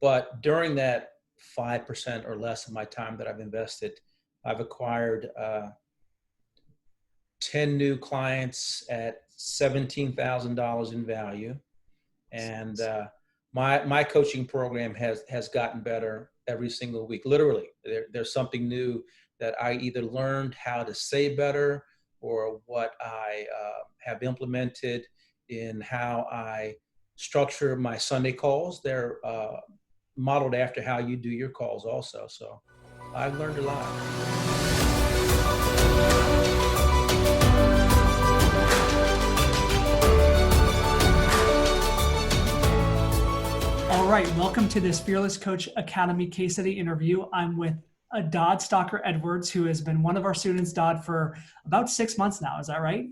But during that 5% or less of my time that I've invested, I've acquired 10 new clients at $17,000 in value. And my coaching program has gotten better every single week. Literally, there's something new that I either learned how to say better, or what I have implemented in how I structure my Sunday calls. They're modeled after how you do your calls also. So I've learned a lot. All right, welcome to this Fearless Coach Academy case study interview. I'm with Dodd Stocker Edwards, who has been one of our students, Dodd, for about 6 months now. Is that right?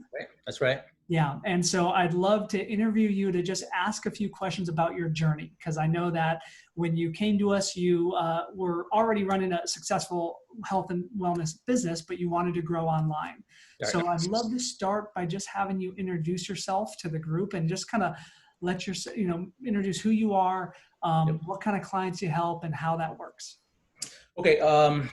That's right. Yeah. And so I'd love to interview you to just ask a few questions about your journey, because I know that when you came to us, you were already running a successful health and wellness business, but you wanted to grow online. Right. So I'd love to start by just having you introduce yourself to the group and just kind of let your, introduce who you are, what kind of clients you help, and how that works. Okay.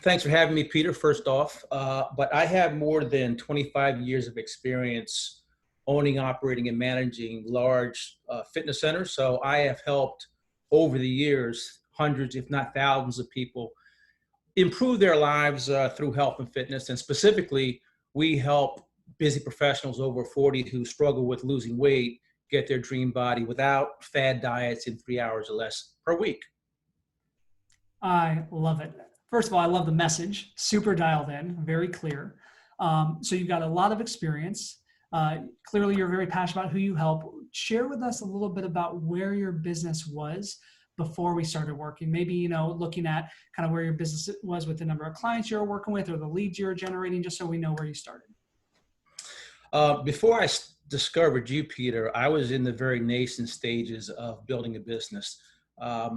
Thanks for having me, Peter, first off. But I have more than 25 years of experience owning, operating, and managing large fitness centers. So I have helped over the years hundreds, if not thousands, of people improve their lives through health and fitness. And specifically, we help busy professionals over 40 who struggle with losing weight get their dream body without fad diets in 3 hours or less per week. I love it. First of all, I love the message, super dialed in, very clear. So you've got a lot of experience. Clearly, you're very passionate about who you help. Share with us a little bit about where your business was before we started working. Maybe, looking at kind of where your business was with the number of clients you're working with or the leads you're generating, just so we know where you started. Before I discovered you, Peter, I was in the very nascent stages of building a business. I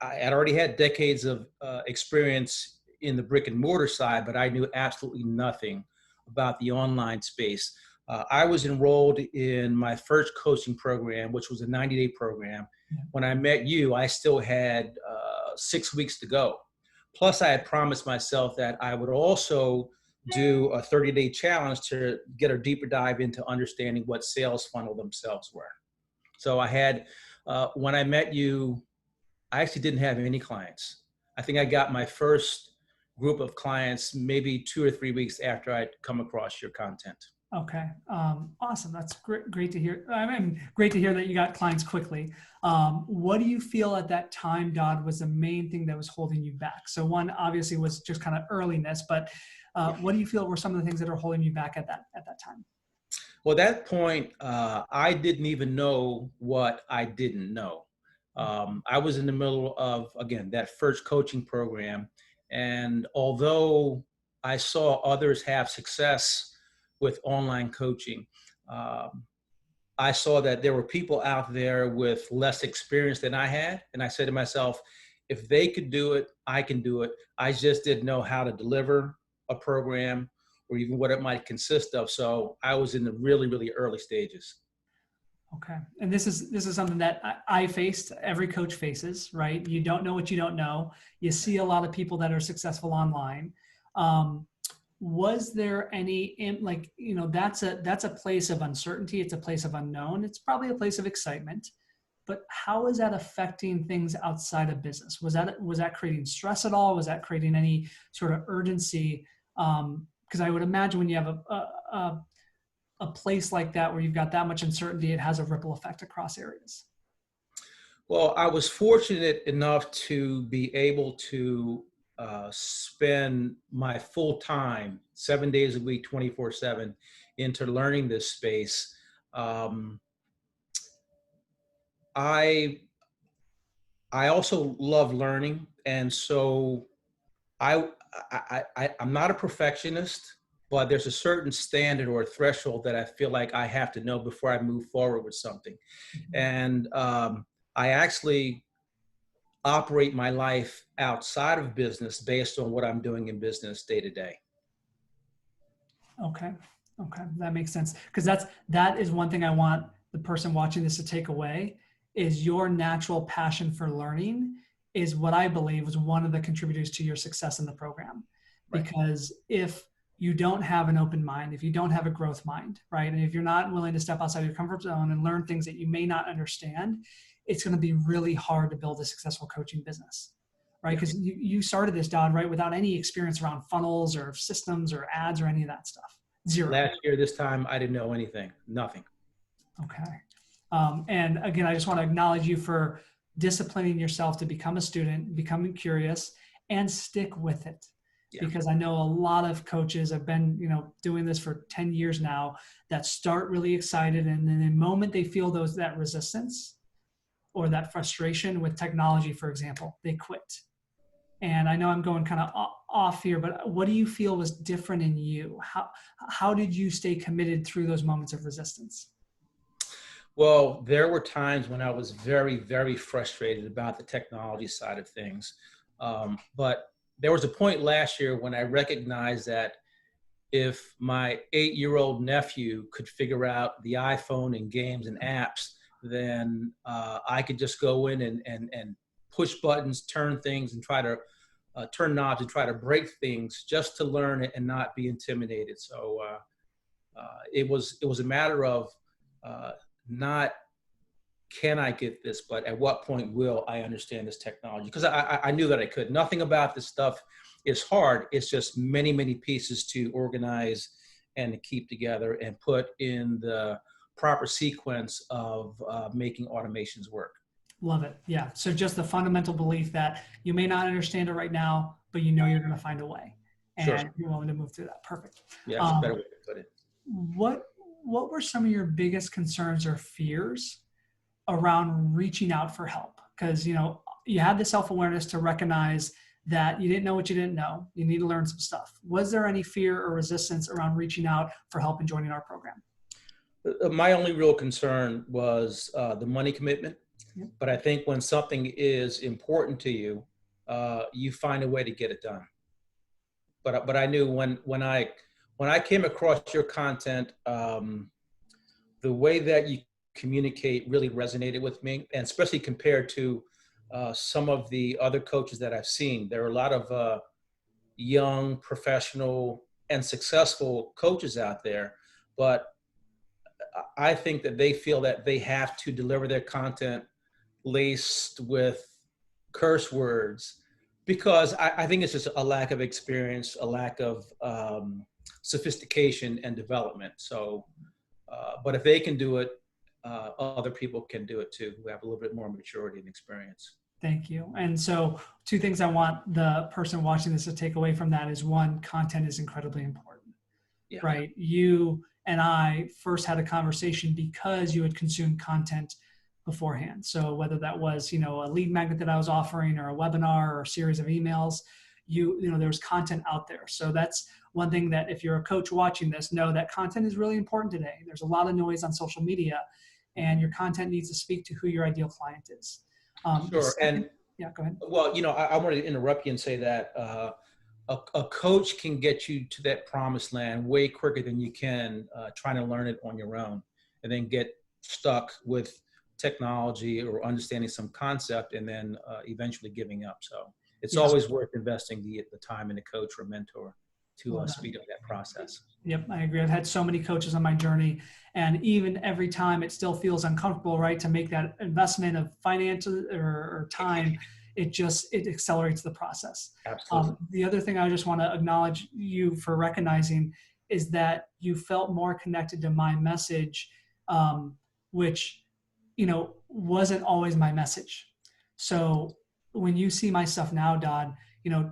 had already had decades of experience in the brick and mortar side, but I knew absolutely nothing about the online space. I was enrolled in my first coaching program, which was a 90-day program. When I met you, I still had 6 weeks to go. Plus, I had promised myself that I would also do a 30-day challenge to get a deeper dive into understanding what sales funnel themselves were. So I had, when I met you, I actually didn't have any clients. I think I got my first group of clients maybe 2 or 3 weeks after I'd come across your content. Okay. Awesome. That's great to hear. I mean, great to hear that you got clients quickly. What do you feel at that time, Dodd, was the main thing that was holding you back? So one obviously was just kind of earliness, but what do you feel were some of the things that are holding you back at that time? Well, at that point, I didn't even know what I didn't know. I was in the middle of, again, that first coaching program. And although I saw others have success with online coaching, I saw that there were people out there with less experience than I had. And I said to myself, if they could do it, I can do it. I just didn't know how to deliver a program or even what it might consist of. So I was in the really, really early stages. Okay. And this is something that I faced, every coach faces, right? You don't know what you don't know. You see a lot of people that are successful online. Was there any, that's a place of uncertainty. It's a place of unknown. It's probably a place of excitement, but how is that affecting things outside of business? Was that creating stress at all? Was that creating any sort of urgency? Because I would imagine when you have a place like that where you've got that much uncertainty, it has a ripple effect across areas. Well, I was fortunate enough to be able to spend my full time, 7 days a week, 24/7, into learning this space. I also love learning, and so I'm not a perfectionist, but there's a certain standard or a threshold that I feel like I have to know before I move forward with something. And I actually operate my life outside of business based on what I'm doing in business day to day. Okay. That makes sense. Because that is one thing I want the person watching this to take away is your natural passion for learning is what I believe was one of the contributors to your success in the program. Right. Because if you don't have an open mind, if you don't have a growth mind, right? And if you're not willing to step outside your comfort zone and learn things that you may not understand, it's going to be really hard to build a successful coaching business, right? Because you started this, Dodd, right, without any experience around funnels or systems or ads or any of that stuff. Zero. Last year, this time, I didn't know anything, nothing. Okay. And again, I just want to acknowledge you for disciplining yourself to become a student, becoming curious, and stick with it. Yeah. Because I know a lot of coaches have been, doing this for 10 years now that start really excited. And then the moment they feel that resistance or that frustration with technology, for example, they quit. And I know I'm going kind of off here, but what do you feel was different in you? How did you stay committed through those moments of resistance? Well, there were times when I was very, very frustrated about the technology side of things. But there was a point last year when I recognized that if my 8-year-old nephew could figure out the iPhone and games and apps, then I could just go in and push buttons, turn things, and try to turn knobs and try to break things just to learn it and not be intimidated. So it was a matter of not can I get this, but at what point will I understand this technology? Because I knew that I could. Nothing about this stuff is hard. It's just many, many pieces to organize and to keep together and put in the proper sequence of making automations work. Love it. Yeah. So just the fundamental belief that you may not understand it right now, but you're going to find a way. And sure. You're willing to move through that. Perfect. Yeah, that's a better way to put it. What were some of your biggest concerns or fears around reaching out for help? Because, you had the self-awareness to recognize that you didn't know what you didn't know. You need to learn some stuff. Was there any fear or resistance around reaching out for help and joining our program? My only real concern was the money commitment. Yep. But I think when something is important to you, you find a way to get it done. But I knew when I came across your content, the way that you communicate really resonated with me, and especially compared to some of the other coaches that I've seen. There are a lot of young, professional, and successful coaches out there, but I think that they feel that they have to deliver their content laced with curse words, because I think it's just a lack of experience, a lack of sophistication and development. So, but if they can do it, other people can do it too, who have a little bit more maturity and experience. Thank you. And so 2 things I want the person watching this to take away from that is, 1, content is incredibly important, right? You and I first had a conversation because you had consumed content beforehand. So whether that was, a lead magnet that I was offering or a webinar or a series of emails, there's content out there. So that's one thing that if you're a coach watching this, know that content is really important today. There's a lot of noise on social media, and your content needs to speak to who your ideal client is. Sure. And yeah, go ahead. Well, I wanted to interrupt you and say that a coach can get you to that promised land way quicker than you can trying to learn it on your own and then get stuck with technology or understanding some concept and then eventually giving up. So it's always worth investing the time in a coach or a mentor to speed up that process. Yep, I agree. I've had so many coaches on my journey, and even every time it still feels uncomfortable, right? To make that investment of financial or time, it accelerates the process. Absolutely. The other thing I just want to acknowledge you for recognizing is that you felt more connected to my message, which, wasn't always my message. So when you see my stuff now, Dodd,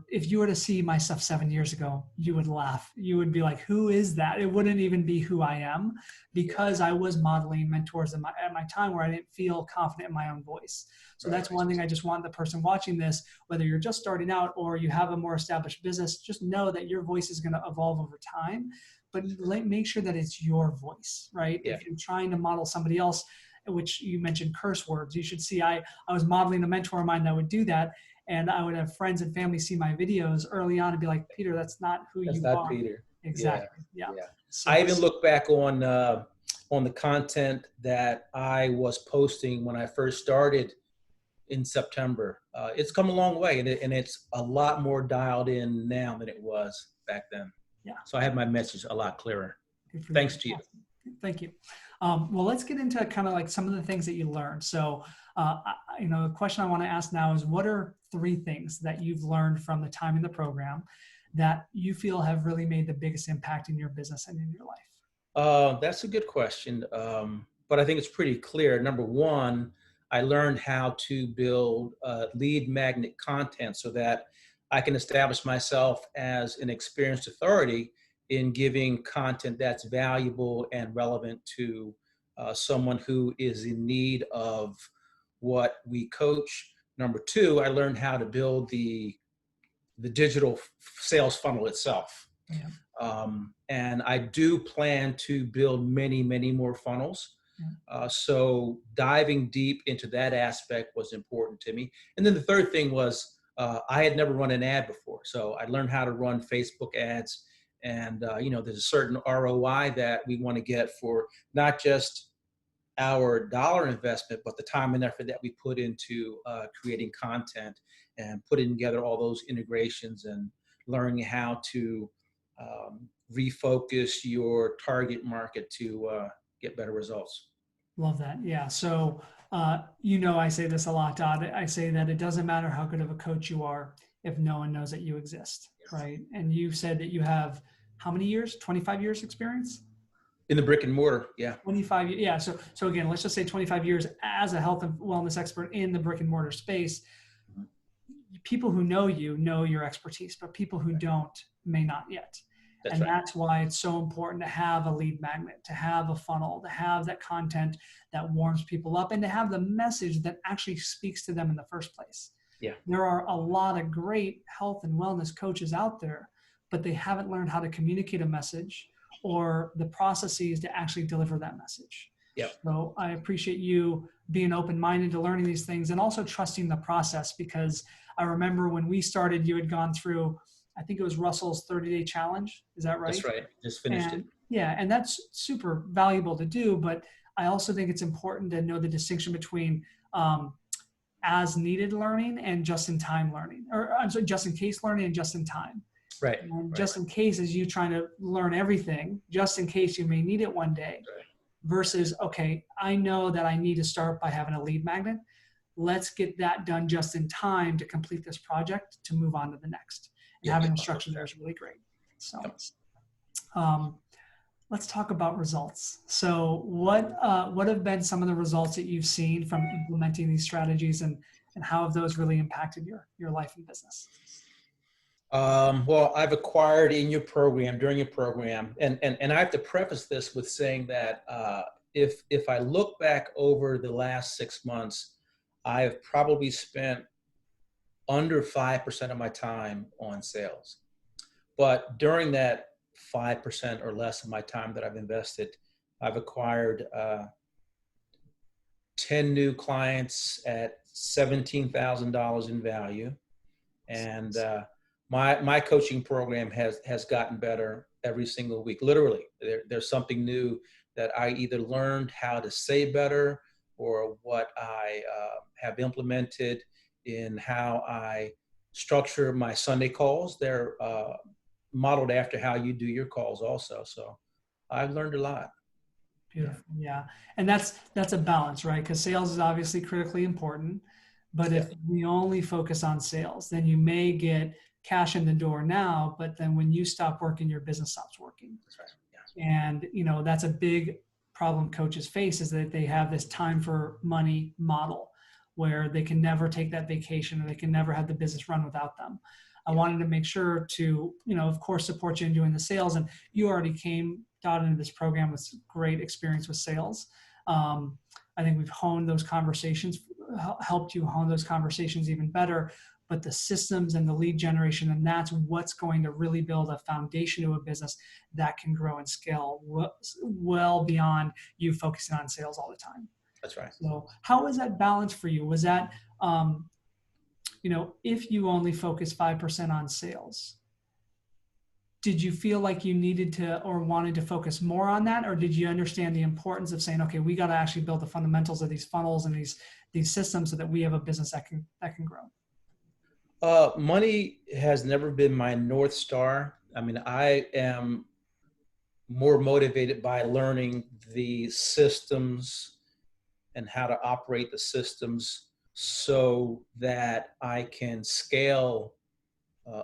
if you were to see my stuff 7 years ago, you would laugh. You would be like, who is that? It wouldn't even be who I am, because I was modeling mentors at my time where I didn't feel confident in my own voice. So that's one thing I just want the person watching this, whether you're just starting out or you have a more established business, just know that your voice is going to evolve over time, but make sure that it's your voice, right? Yeah. If you're trying to model somebody else, which you mentioned curse words, you should see, I was modeling a mentor of mine that would do that. And I would have friends and family see my videos early on and be like, Peter, that's not who you are. Peter. Exactly. Yeah. So, I even look back on on the content that I was posting when I first started in September. It's come a long way, and it's a lot more dialed in now than it was back then. Yeah. So I have my message a lot clearer. Good for Thanks you. to you. Awesome. Thank you. Well, let's get into kind of like some of the things that you learned. So, the question I want to ask now is, what are 3 things that you've learned from the time in the program that you feel have really made the biggest impact in your business and in your life? That's a good question, but I think it's pretty clear. Number one, I learned how to build lead magnet content so that I can establish myself as an experienced authority in giving content that's valuable and relevant to someone who is in need of what we coach. Number two, I learned how to build the digital sales funnel itself. Yeah. And I do plan to build many, many more funnels. So diving deep into that aspect was important to me. And then the third thing was I had never run an ad before. So I learned how to run Facebook ads. And, there's a certain ROI that we want to get for not just our dollar investment, but the time and effort that we put into creating content and putting together all those integrations and learning how to refocus your target market to get better results. Love that. Yeah. So, I say this a lot, Dodd. I say that it doesn't matter how good of a coach you are if no one knows that you exist, right? And you said that you have how many years? 25 years experience? In the brick and mortar, yeah. 25, yeah. So again, let's just say 25 years as a health and wellness expert in the brick and mortar space. People who know you know your expertise, but people who don't may not yet. That's why it's so important to have a lead magnet, to have a funnel, to have that content that warms people up, and to have the message that actually speaks to them in the first place. Yeah. There are a lot of great health and wellness coaches out there, but they haven't learned how to communicate a message or the processes to actually deliver that message. Yep. So I appreciate you being open-minded to learning these things and also trusting the process, because I remember when we started, you had gone through, I think it was Russell's 30-day challenge. Is that right? That's right. Just finished it. Yeah. And that's super valuable to do. But I also think it's important to know the distinction between as needed learning and just in time learning, or I'm sorry, just in case learning and just in time. Right. And just in case is you trying to learn everything, just in case you may need it one day, versus, okay, I know that I need to start by having a lead magnet. Let's get that done just in time to complete this project to move on to the next. And having instruction there is really great. So let's talk about results. So what have been some of the results that you've seen from implementing these strategies, and how have those really impacted your life and business? Well, I've acquired during your program, and I have to preface this with saying that if I look back over the last 6 months, I've probably spent under 5% of my time on sales. But during that 5% or less of my time that I've invested, I've acquired 10 new clients at $17,000 in value. And my coaching program has gotten better every single week. Literally, there's something new that I either learned how to say better, or what I have implemented in how I structure my Sunday calls. They're modeled after how you do your calls also. So I've learned a lot. Beautiful. Yeah. And that's a balance, right? Because sales is obviously critically important, but if we only focus on sales, then you may get cash in the door now, but then when you stop working, your business stops working. That's right. Yeah. And that's a big problem coaches face, is that they have this time for money model where they can never take that vacation, or they can never have the business run without them. I wanted to make sure to, of course, support you in doing the sales. And you already came, Dodd, into this program with great experience with sales. I think we've honed those conversations, helped you hone those conversations even better. But the systems and the lead generation, and that's what's going to really build a foundation to a business that can grow and scale well beyond you focusing on sales all the time. That's right. So how was that balance for you? Was that, if you only focus 5% on sales, did you feel like you needed to or wanted to focus more on that, or did you understand the importance of saying, okay, we got to actually build the fundamentals of these funnels and these systems so that we have a business that can grow? Money has never been my North Star. I mean, I am more motivated by learning the systems and how to operate the systems so that I can scale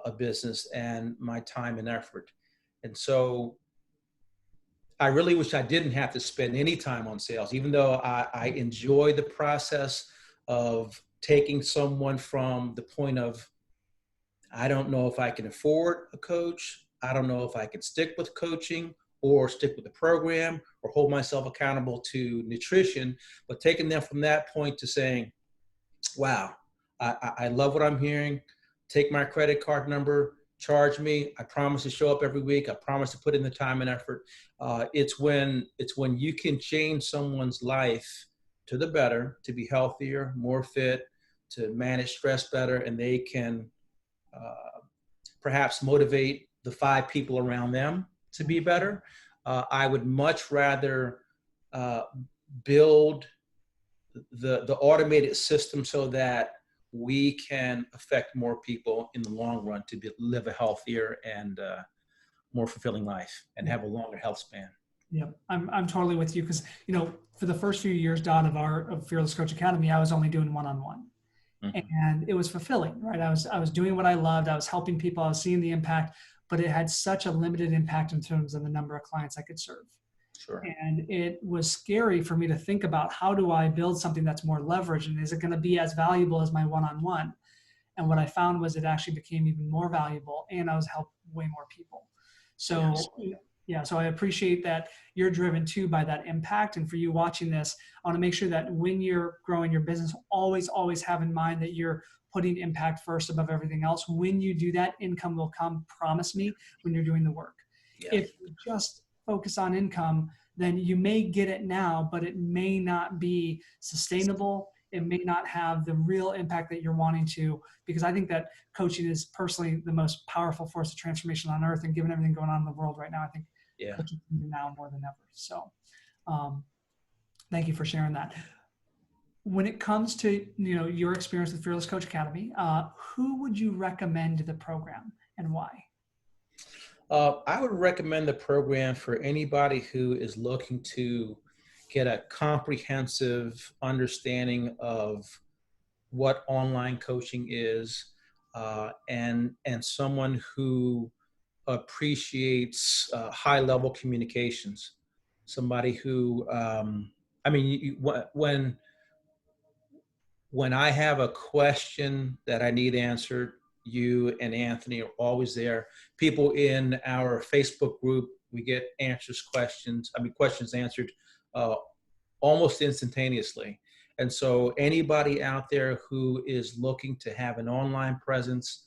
a business and my time and effort. And so I really wish I didn't have to spend any time on sales, even though I enjoy the process of taking someone from the point of, I don't know if I can afford a coach. I don't know if I can stick with coaching or stick with the program or hold myself accountable to nutrition, but taking them from that point to saying, wow, I love what I'm hearing. Take my credit card number, charge me. I promise to show up every week. I promise to put in the time and effort. It's when you can change someone's life to the better, to be healthier, more fit, to manage stress better, and they can perhaps motivate the 5 people around them to be better. I would much rather uh, build the automated system so that we can affect more people in the long run to live a healthier and more fulfilling life and have a longer health span. Yeah, I'm totally with you because, for the first few years, Don, of Fearless Coach Academy, I was only doing one-on-one. Mm-hmm. And it was fulfilling, right? I was doing what I loved. I was helping people. I was seeing the impact, but it had such a limited impact in terms of the number of clients I could serve. Sure. And it was scary for me to think about, how do I build something that's more leveraged, and is it going to be as valuable as my one-on-one? And what I found was it actually became even more valuable, and I was helping way more people. So Yes. yeah, so I appreciate that you're driven too by that impact. And for you watching this, I want to make sure that when you're growing your business, always have in mind that you're putting impact first above everything else. When you do that, income will come, promise me, when you're doing the work. Yeah. If you just focus on income, then you may get it now, but it may not be sustainable. It may not have the real impact that you're wanting to, because I think that coaching is personally the most powerful force of transformation on earth. And given everything going on in the world right now, I think Yeah. coaching now more than ever. So thank you for sharing that. When it comes to your experience with Fearless Coach Academy, who would you recommend the program and why? I would recommend the program for anybody who is looking to get a comprehensive understanding of what online coaching is, and someone who appreciates high level communications. Somebody who, I mean, when I have a question that I need answered, you and Anthony are always there. People in our Facebook group, we get questions answered uh, almost instantaneously. And so anybody out there who is looking to have an online presence,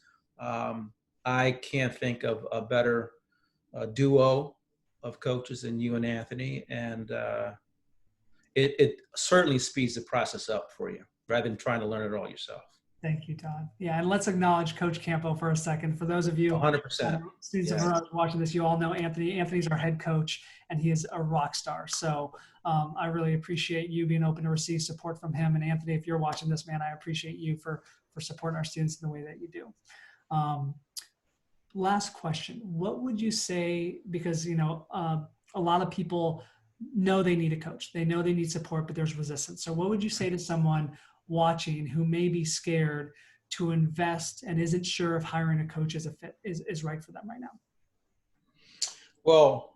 I can't think of a better duo of coaches than you and Anthony. And it certainly speeds the process up for you rather than trying to learn it all yourself. Thank you, Todd. Yeah, and let's acknowledge Coach Campo for a second. For those of you 100%. students of ours watching this, you all know Anthony. Anthony's our head coach, and he is a rock star. So I really appreciate you being open to receive support from him. And Anthony, if you're watching this, man, I appreciate you for supporting our students in the way that you do. Last question. What would you say, because, a lot of people know they need a coach. They know they need support, but there's resistance. So what would you say to someone watching who may be scared to invest and isn't sure if hiring a coach is right for them right now? Well,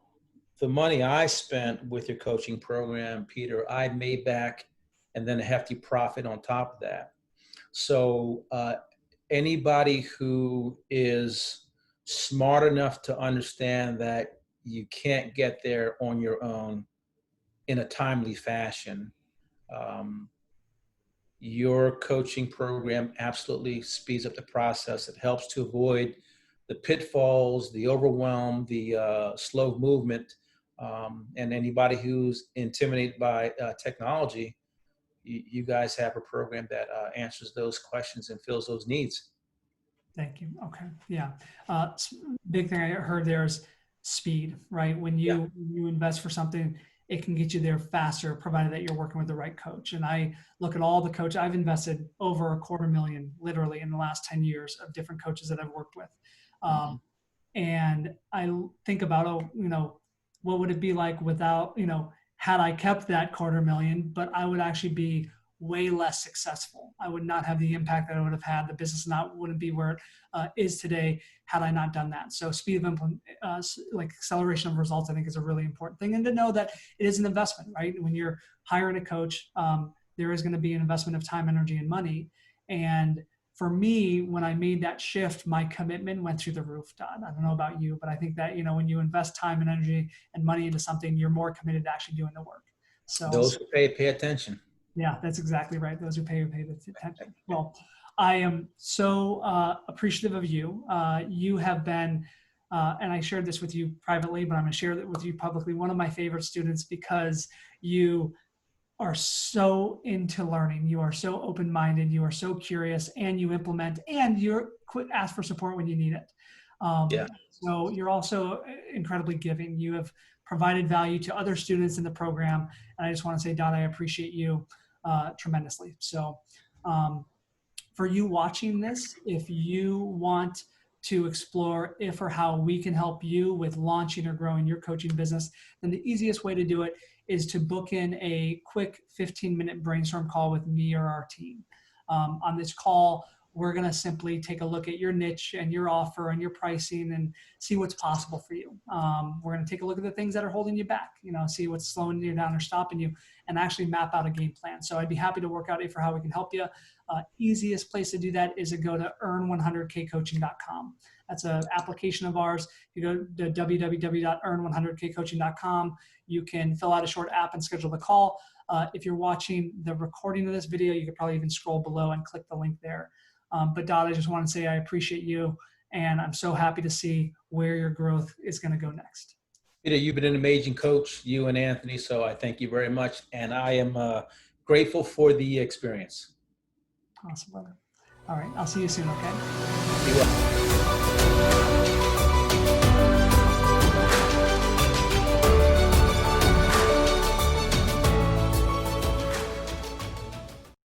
the money I spent with your coaching program, Peter, I made back and then a hefty profit on top of that. So anybody who is smart enough to understand that you can't get there on your own in a timely fashion, your coaching program absolutely speeds up the process. It helps to avoid the pitfalls, the overwhelm, the slow movement, and anybody who's intimidated by technology, you guys have a program that answers those questions and fills those needs. Thank you. Okay. Yeah. Big thing I heard there is speed, right? When Yeah. you invest for something, it can get you there faster, provided that you're working with the right coach. And I look at all the coaches I've invested over $250,000 literally in the last 10 years of different coaches that I've worked with. Mhm. And I think about, oh, what would it be like without, had I kept that 250,000, but I would actually be way less successful. I would not have the impact that I would have had. The business wouldn't be where it is today had I not done that. So speed of implement, like acceleration of results, I think is a really important thing. And to know that it is an investment, right? When you're hiring a coach, there is going to be an investment of time, energy, and money. And for me, when I made that shift, my commitment went through the roof, Dodd. I don't know about you, but I think that, when you invest time and energy and money into something, you're more committed to actually doing the work. So Those who pay attention. yeah, that's exactly right. Those who pay the attention. Well, I am so appreciative of you. You have been, and I shared this with you privately, but I'm going to share it with you publicly, one of my favorite students because you are so into learning. You are so open-minded. You are so curious, and you implement, and you're quick ask for support when you need it. Yeah. So you're also incredibly giving. You have provided value to other students in the program, and I just want to say, Dodd, I appreciate you tremendously. So for you watching this, if you want to explore if or how we can help you with launching or growing your coaching business, then the easiest way to do it is to book in a quick 15-minute brainstorm call with me or our team. On this call, we're going to simply take a look at your niche and your offer and your pricing and see what's possible for you. We're going to take a look at the things that are holding you back, see what's slowing you down or stopping you, and actually map out a game plan. So I'd be happy to work out if or how we can help you. Easiest place to do that is to go to earn100kcoaching.com. That's an application of ours. You go to www.earn100kcoaching.com. You can fill out a short app and schedule the call. If you're watching the recording of this video, you could probably even scroll below and click the link there. But Dodd, I just want to say I appreciate you, and I'm so happy to see where your growth is going to go next. Peter, you've been an amazing coach, you and Anthony, so I thank you very much. And I am grateful for the experience. Awesome, brother. All right, I'll see you soon, okay? Be well.